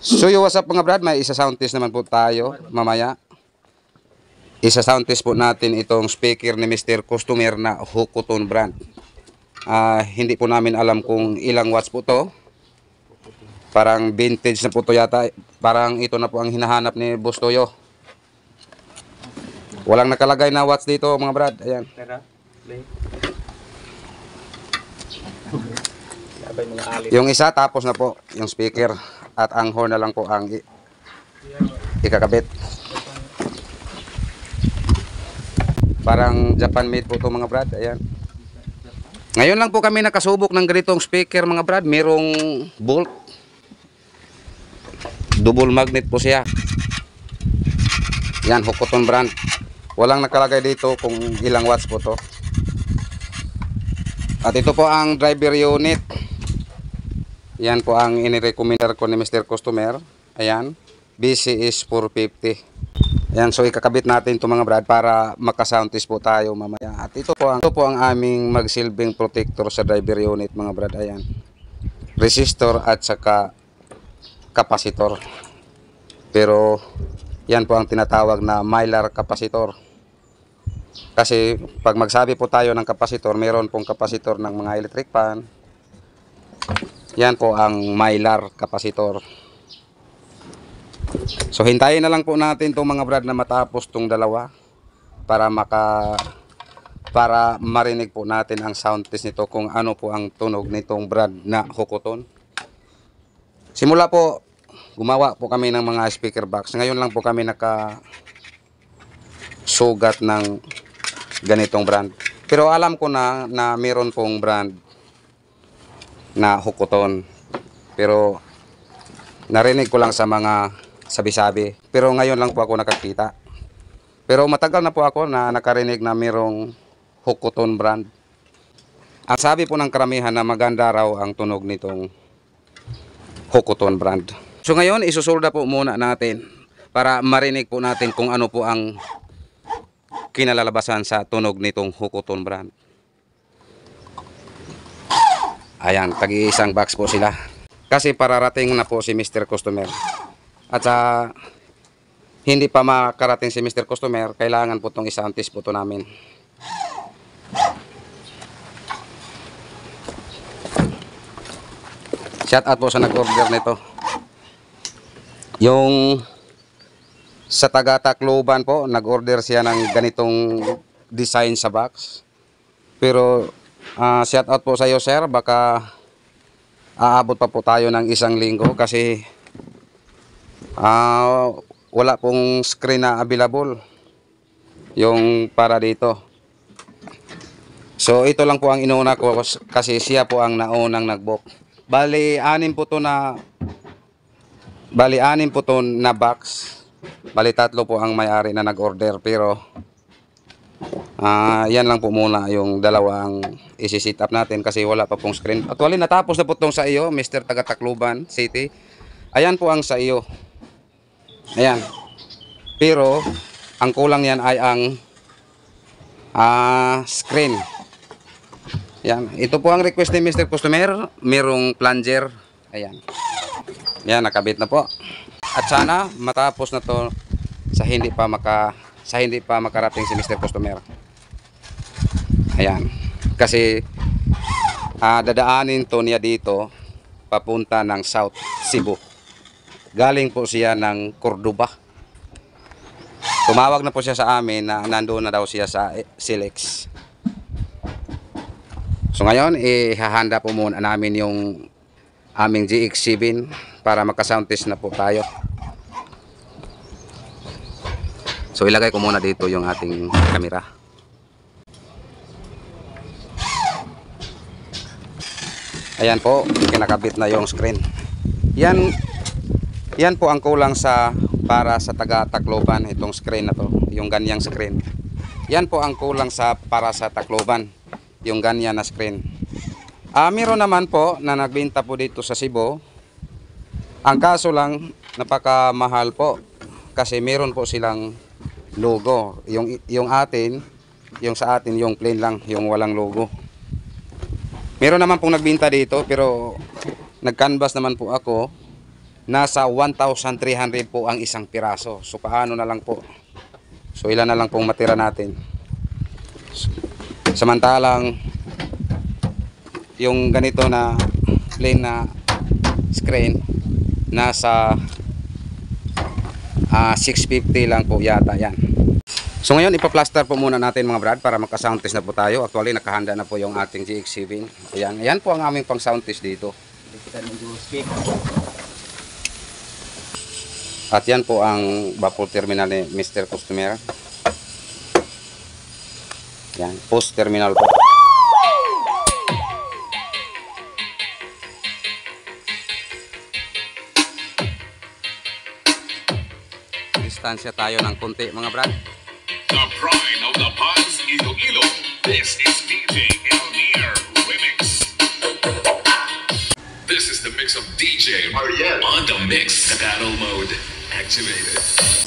So yo, what's up mga brad, may isa sound test naman po tayo mamaya. Isa sound test po natin itong speaker ni Mr. Customer na Hokoton brand. Hindi po namin alam kung ilang watts po to. Parang vintage na po to yata. Parang ito na po ang hinahanap ni Boss Toyo. Walang nakalagay na watts dito mga brad. Ayan. Yung isa tapos na po yung speaker. At ang horn na lang po ang ikakabit. Parang Japan made po ito mga brad. Ayan. Ngayon lang po kami nakasubok ng ganitong speaker mga brad. Merong bolt. Double magnet po siya. Yan, Hokoton brand. Walang nakalagay dito kung ilang watts po to. At ito po ang driver unit. Yan po ang inirecommender ko ni Mr. Customer. Ayan, BCS 450. Ayan, so ikakabit natin ito mga brad para maka-sound test po tayo mamaya. At ito po ang aming magsilbing protector sa driver unit mga brad. Ayan, resistor at saka kapasitor. Pero yan po ang tinatawag na mylar kapasitor. Kasi pag magsabi po tayo ng kapasitor, meron pong kapasitor ng mga electric fan. Yan po ang mylar kapasitor. So hintayin na lang po natin itong mga brad na matapos itong dalawa para marinig po natin ang sound test nito kung ano po ang tunog nitong brad na Hokoton. Simula po gumawa po kami ng mga speaker box. Ngayon lang po kami nakasugat ng ganitong brand. Pero alam ko na meron pong brand na Hokoton. Pero narinig ko lang sa mga sabi-sabi. Pero ngayon lang po ako nakakita. Pero matagal na po ako na nakarinig na merong Hokoton brand. Ang sabi po ng karamihan na maganda raw ang tunog nitong Hokoton brand. So ngayon isusolda po muna natin para marinig po natin kung ano po ang kinalalabasan sa tunog nitong Hokoton brand. Ayan, tag-iisang box po sila. Kasi pararating na po si Mr. Customer. At hindi pa makarating si Mr. Customer, kailangan po itong isa-sound test po ito namin. Shout out po sa nag-order nito. Yung sa taga Tacloban po, nag-order siya ng ganitong design sa box. Pero shout out po sa iyo sir, baka aabot pa po tayo ng isang linggo kasi wala pong screen na available yung para dito. So ito lang po ang inuna ko kasi siya po ang naunang nag-book. Bali anim po to na box. Bali tatlo po ang may-ari na nag-order pero yan lang po muna yung dalawang isi-sit up natin kasi wala pa pong screen. Actually natapos na po itong sa iyo Mr. Taga Tacloban City. Ayan po ang sa iyo. Ayan. Pero ang kulang yan ay ang screen. Yan. Ito po ang request ni Mr. Customer. Merong plunger. Ayan. Yan, nakabit na po. At sana matapos na to sa hindi pa makarating si Mr. Customer. Ayan. Kasi dadaanin to niya dito papunta ng South Cebu. Galing po siya ng Cordoba. Tumawag na po siya sa amin na nandoon na daw siya sa Silex. So ngayon, ihahanda po muna namin yung aming GX7 para maka-sound test na po tayo. So ilagay ko muna dito yung ating camera. Ayan po, kinakabit na yung screen. Yan po ang kulang para sa taga Tacloban, itong screen na to, yung ganyang screen. Yan po ang kulang para sa Tacloban, yung ganyan na screen. Meron naman po na nagbenta po dito sa Cebu. Ang kaso lang, napakamahal po kasi meron po silang logo. Yung sa atin yung plain lang, yung walang logo. Meron naman pong nagbenta dito pero nag-canvas naman po ako nasa 1,300 po ang isang piraso. So paano na lang po? So ilan na lang pong matira natin. Samantalang yung ganito na plain na screen nasa 650 lang po yata yan. So ngayon ipa-plaster po muna natin mga brad para magka-sound test na po tayo. Actually nakahanda na po yung ating GX7. Ayan po ang aming pang sound test dito. At yan po ang baffle terminal ni Mr. Customer. Yan, post terminal po. Distansya tayo ng konti mga brad. The pride of the Paz Iloilo. This is DJ Elmir Remix. This is the mix of DJ Ariel on the mix. Battle mode activated.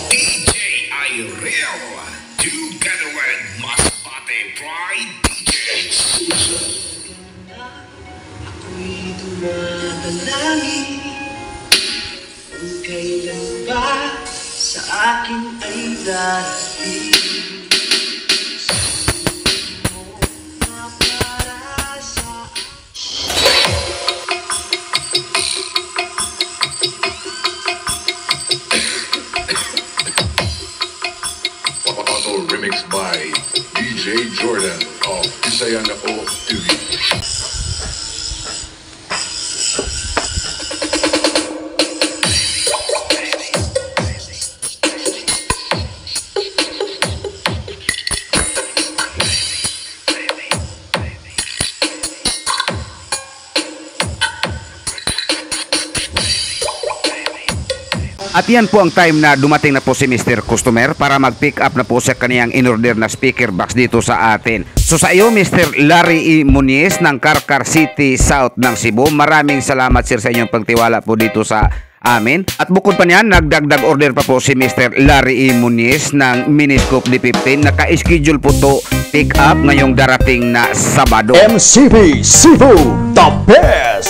DJ Ariel. Together with Masbate Pride DJs. Ako'y tumatalangin kung kailan ba sa akin ay darating. Auto remix by DJ Jordan of Isayana O TV. At yan po ang time na dumating na po si Mr. Customer para mag-pick up na po sa kaniyang in-order na speaker box dito sa atin. So sa iyo Mr. Larry E. Muniz ng Carcar City South ng Cebu, maraming salamat sir sa inyong pagtiwala po dito sa amin. At bukod pa niyan, nagdagdag order pa po si Mr. Larry E. Muniz ng Miniscope D15. Naka-schedule po to pick up ngayong darating na Sabado. MCP Cebu, the best!